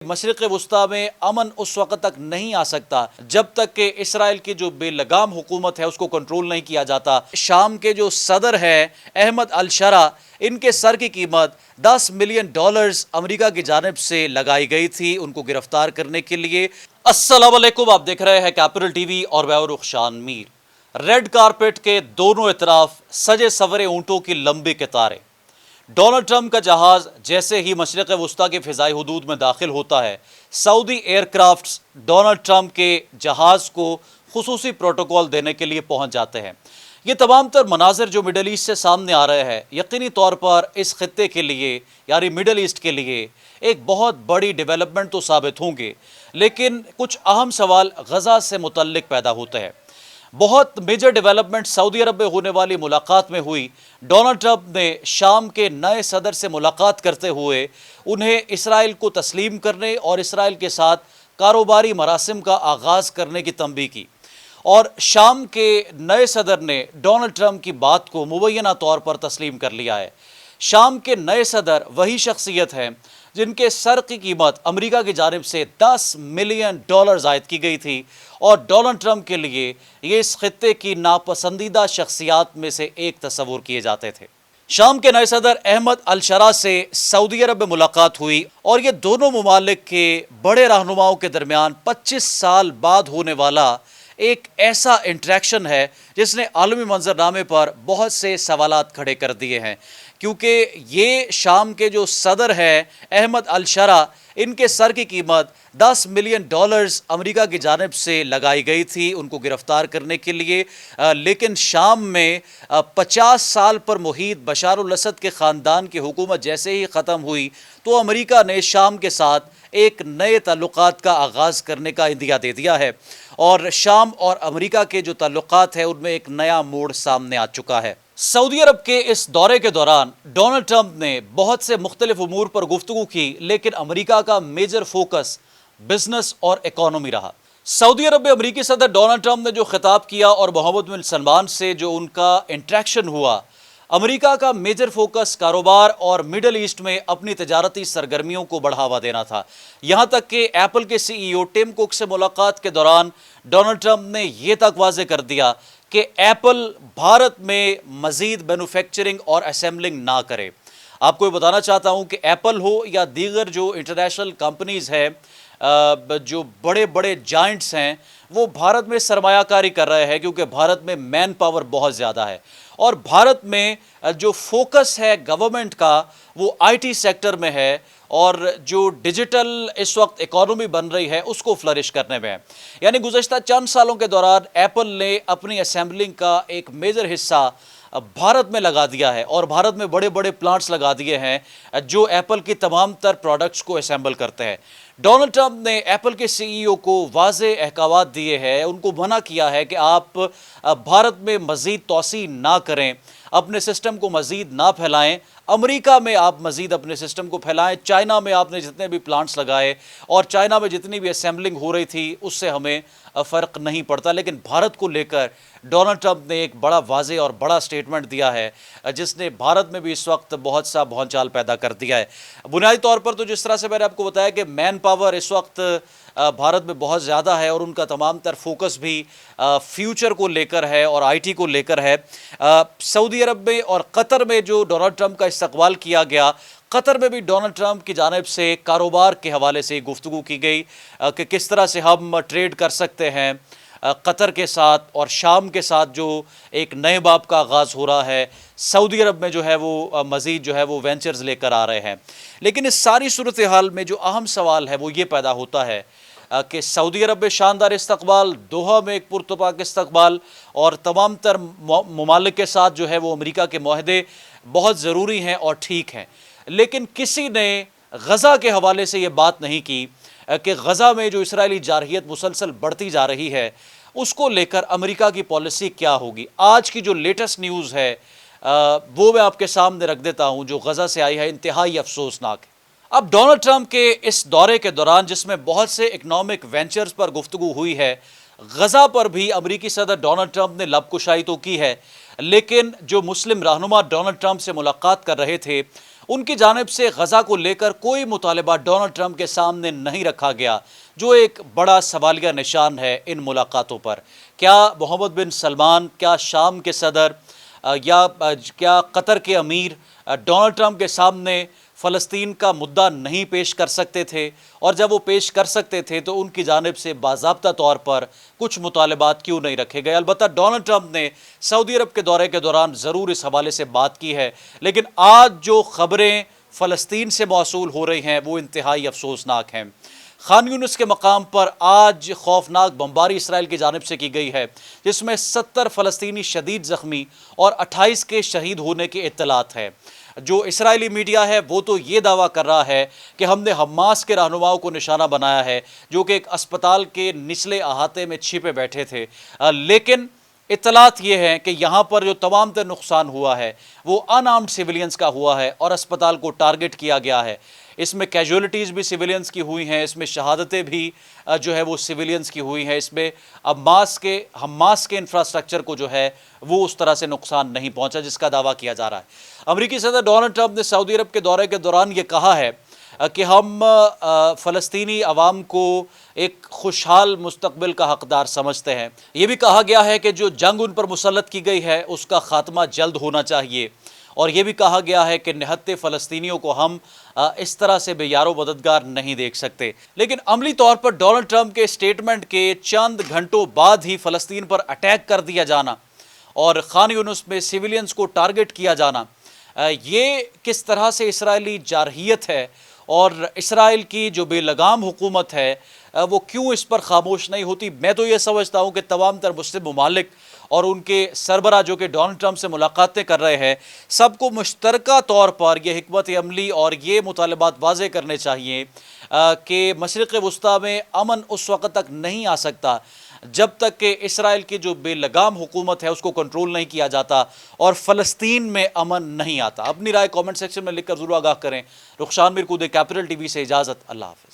مشرق وسطیٰ میں امن اس وقت تک نہیں آ سکتا جب تک کہ اسرائیل کی جو بے لگام حکومت ہے اس کو کنٹرول نہیں کیا جاتا۔ شام کے جو صدر ہے احمد الشرا، ان کے سر کی قیمت $10 ملین امریکہ کی جانب سے لگائی گئی تھی ان کو گرفتار کرنے کے لیے۔ السلام علیکم، آپ دیکھ رہے ہیں کیپٹل ٹی وی اور میں رخشان میر۔ ریڈ کارپیٹ کے دونوں اطراف سجے سورے اونٹوں کی لمبی قطاریں۔ ڈونلڈ ٹرمپ کا جہاز جیسے ہی مشرق وسطیٰ کے فضائی حدود میں داخل ہوتا ہے، سعودی ایئر کرافٹس ڈونلڈ ٹرمپ کے جہاز کو خصوصی پروٹوکول دینے کے لیے پہنچ جاتے ہیں۔ یہ تمام تر مناظر جو مڈل ایسٹ سے سامنے آ رہے ہیں، یقینی طور پر اس خطے کے لیے یعنی مڈل ایسٹ کے لیے ایک بہت بڑی ڈیولپمنٹ تو ثابت ہوں گے، لیکن کچھ اہم سوال غزہ سے متعلق پیدا ہوتے ہیں۔ بہت میجر ڈیولپمنٹ سعودی عرب میں ہونے والی ملاقات میں ہوئی۔ ڈونلڈ ٹرمپ نے شام کے نئے صدر سے ملاقات کرتے ہوئے انہیں اسرائیل کو تسلیم کرنے اور اسرائیل کے ساتھ کاروباری مراسم کا آغاز کرنے کی تنبیہ کی، اور شام کے نئے صدر نے ڈونلڈ ٹرمپ کی بات کو مبینہ طور پر تسلیم کر لیا ہے۔ شام کے نئے صدر وہی شخصیت ہیں جن کے سر کی قیمت امریکہ کی جانب سے $10 ملین عائد کی گئی تھی، اور ڈونلڈ ٹرمپ کے لیے یہ اس خطے کی ناپسندیدہ شخصیات میں سے ایک تصور کیے جاتے تھے۔ شام کے نئے صدر احمد الشرا سے سعودی عرب میں ملاقات ہوئی، اور یہ دونوں ممالک کے بڑے رہنماؤں کے درمیان 25 سال بعد ہونے والا ایک ایسا انٹریکشن ہے جس نے عالمی منظرنامے پر بہت سے سوالات کھڑے کر دیے ہیں، کیونکہ یہ شام کے جو صدر ہے احمد الشرا، ان کے سر کی قیمت $10 ملین امریکہ کی جانب سے لگائی گئی تھی ان کو گرفتار کرنے کے لیے، لیکن شام میں 50 سال پر محیط بشار الاسد کے خاندان کی حکومت جیسے ہی ختم ہوئی تو امریکہ نے شام کے ساتھ ایک نئے تعلقات کا آغاز کرنے کا عندیہ دے دیا ہے، اور شام اور امریکہ کے جو تعلقات ہیں ان میں ایک نیا موڑ سامنے آ چکا ہے۔ سعودی عرب کے اس دورے کے دوران ڈونلڈ ٹرمپ نے بہت سے مختلف امور پر گفتگو کی، لیکن امریکہ کا میجر فوکس بزنس اور اکانومی رہا۔ سعودی عرب میں امریکی صدر ڈونلڈ ٹرمپ نے جو خطاب کیا اور محمد بن سلمان سے جو ان کا انٹریکشن ہوا، امریکہ کا میجر فوکس کاروبار اور مڈل ایسٹ میں اپنی تجارتی سرگرمیوں کو بڑھاوا دینا تھا۔ یہاں تک کہ ایپل کے CEO ٹم کوک سے ملاقات کے دوران ڈونلڈ ٹرمپ نے یہ تک واضح کر دیا کہ ایپل بھارت میں مزید مینوفیکچرنگ اور اسمبلنگ نہ کرے۔ آپ کو یہ بتانا چاہتا ہوں کہ ایپل ہو یا دیگر جو انٹرنیشنل کمپنیز ہیں، جو بڑے بڑے جائنٹس ہیں، وہ بھارت میں سرمایہ کاری کر رہے ہیں، کیونکہ بھارت میں مین پاور بہت زیادہ ہے، اور بھارت میں جو فوکس ہے گورنمنٹ کا وہ IT سیکٹر میں ہے، اور جو ڈیجیٹل اس وقت اکانومی بن رہی ہے اس کو فلرش کرنے میں ہے۔ یعنی گزشتہ چند سالوں کے دوران ایپل نے اپنی اسمبلنگ کا ایک میجر حصہ بھارت میں لگا دیا ہے، اور بھارت میں بڑے بڑے پلانٹس لگا دیے ہیں جو ایپل کی تمام تر پروڈکٹس کو اسمبل کرتے ہیں۔ ڈونلڈ ٹرمپ نے ایپل کے CEO کو واضح احکامات دیے ہیں، ان کو منع کیا ہے کہ آپ بھارت میں مزید توسیع نہ کریں، اپنے سسٹم کو مزید نہ پھیلائیں، امریکہ میں آپ مزید اپنے سسٹم کو پھیلائیں، چائنا میں آپ نے جتنے بھی پلانٹس لگائے اور چائنا میں جتنی بھی اسمبلنگ ہو رہی تھی اس سے ہمیں فرق نہیں پڑتا، لیکن بھارت کو لے کر ڈونلڈ ٹرمپ نے ایک بڑا واضح اور بڑا سٹیٹمنٹ دیا ہے جس نے بھارت میں بھی اس وقت بہت سا بھونچال پیدا کر دیا ہے۔ بنیادی طور پر تو جس طرح سے میں نے آپ کو بتایا کہ مین پاور اس وقت بھارت میں بہت زیادہ ہے، اور ان کا تمام تر فوکس بھی فیوچر کو لے کر ہے اور IT کو لے کر ہے۔ سعودی عرب میں اور قطر میں جو ڈونلڈ ٹرمپ کا استقبال کیا گیا، قطر میں بھی ڈونلڈ ٹرمپ کی جانب سے کاروبار کے حوالے سے گفتگو کی گئی کہ کس طرح سے ہم ٹریڈ کر سکتے ہیں قطر کے ساتھ اور شام کے ساتھ، جو ایک نئے باب کا آغاز ہو رہا ہے۔ سعودی عرب میں جو ہے وہ مزید جو ہے وہ وینچرز لے کر آ رہے ہیں، لیکن اس ساری صورتحال میں جو اہم سوال ہے وہ یہ پیدا ہوتا ہے کہ سعودی عرب میں شاندار استقبال، دوحہ میں ایک پرتپاک استقبال، اور تمام تر ممالک کے ساتھ جو ہے وہ امریکہ کے معاہدے بہت ضروری ہیں اور ٹھیک ہیں، لیکن کسی نے غزہ کے حوالے سے یہ بات نہیں کی کہ غزہ میں جو اسرائیلی جارحیت مسلسل بڑھتی جا رہی ہے اس کو لے کر امریکہ کی پالیسی کیا ہوگی۔ آج کی جو لیٹسٹ نیوز ہے وہ میں آپ کے سامنے رکھ دیتا ہوں، جو غزہ سے آئی ہے، انتہائی افسوسناک ہے۔ اب ڈونلڈ ٹرمپ کے اس دورے کے دوران جس میں بہت سے اکنامک وینچرز پر گفتگو ہوئی ہے، غزہ پر بھی امریکی صدر ڈونلڈ ٹرمپ نے لب کشائی تو کی ہے، لیکن جو مسلم رہنما ڈونلڈ ٹرمپ سے ملاقات کر رہے تھے ان کی جانب سے غزہ کو لے کر کوئی مطالبہ ڈونلڈ ٹرمپ کے سامنے نہیں رکھا گیا، جو ایک بڑا سوالیہ نشان ہے ان ملاقاتوں پر۔ کیا محمد بن سلمان، کیا شام کے صدر یا کیا قطر کے امیر ڈونلڈ ٹرمپ کے سامنے فلسطین کا مدعا نہیں پیش کر سکتے تھے؟ اور جب وہ پیش کر سکتے تھے تو ان کی جانب سے باضابطہ طور پر کچھ مطالبات کیوں نہیں رکھے گئے؟ البتہ ڈونلڈ ٹرمپ نے سعودی عرب کے دورے کے دوران ضرور اس حوالے سے بات کی ہے، لیکن آج جو خبریں فلسطین سے موصول ہو رہی ہیں وہ انتہائی افسوسناک ہیں۔ خان یونس کے مقام پر آج خوفناک بمباری اسرائیل کی جانب سے کی گئی ہے، جس میں 70 فلسطینی شدید زخمی اور 28 کے شہید ہونے کی اطلاعات ہے۔ جو اسرائیلی میڈیا ہے وہ تو یہ دعویٰ کر رہا ہے کہ ہم نے حماس کے رہنماؤں کو نشانہ بنایا ہے، جو کہ ایک اسپتال کے نچلے احاطے میں چھپے بیٹھے تھے، لیکن اطلاعات یہ ہیں کہ یہاں پر جو تمام تر نقصان ہوا ہے وہ ان آرمڈ سیویلینز کا ہوا ہے اور اسپتال کو ٹارگٹ کیا گیا ہے۔ اس میں کیجولیٹیز بھی سیویلینز کی ہوئی ہیں، اس میں شہادتیں بھی جو ہے وہ سیویلینز کی ہوئی ہیں، اس میں حماس کے انفراسٹرکچر کو جو ہے وہ اس طرح سے نقصان نہیں پہنچا جس کا دعویٰ کیا جا رہا ہے۔ امریکی صدر ڈونلڈ ٹرمپ نے سعودی عرب کے دورے کے دوران یہ کہا ہے کہ ہم فلسطینی عوام کو ایک خوشحال مستقبل کا حقدار سمجھتے ہیں۔ یہ بھی کہا گیا ہے کہ جو جنگ ان پر مسلط کی گئی ہے اس کا خاتمہ جلد ہونا چاہیے، اور یہ بھی کہا گیا ہے کہ نہتے فلسطینیوں کو ہم اس طرح سے بے یار و مددگار نہیں دیکھ سکتے۔ لیکن عملی طور پر ڈونلڈ ٹرمپ کے سٹیٹمنٹ کے چند گھنٹوں بعد ہی فلسطین پر اٹیک کر دیا جانا اور خان یونس میں سیویلینز کو ٹارگٹ کیا جانا، یہ کس طرح سے اسرائیلی جارحیت ہے اور اسرائیل کی جو بے لگام حکومت ہے وہ کیوں اس پر خاموش نہیں ہوتی؟ میں تو یہ سمجھتا ہوں کہ تمام تر مسلم ممالک اور ان کے سربراہ جو کہ ڈونلڈ ٹرمپ سے ملاقاتیں کر رہے ہیں، سب کو مشترکہ طور پر یہ حکمت عملی اور یہ مطالبات واضح کرنے چاہیے کہ مشرق وسطیٰ میں امن اس وقت تک نہیں آ سکتا جب تک کہ اسرائیل کی جو بے لگام حکومت ہے اس کو کنٹرول نہیں کیا جاتا اور فلسطین میں امن نہیں آتا۔ اپنی رائے کامنٹ سیکشن میں لکھ کر ضرور آگاہ کریں۔ رخشان میر کودے، کیپٹل ٹی وی سے اجازت، اللہ حافظ۔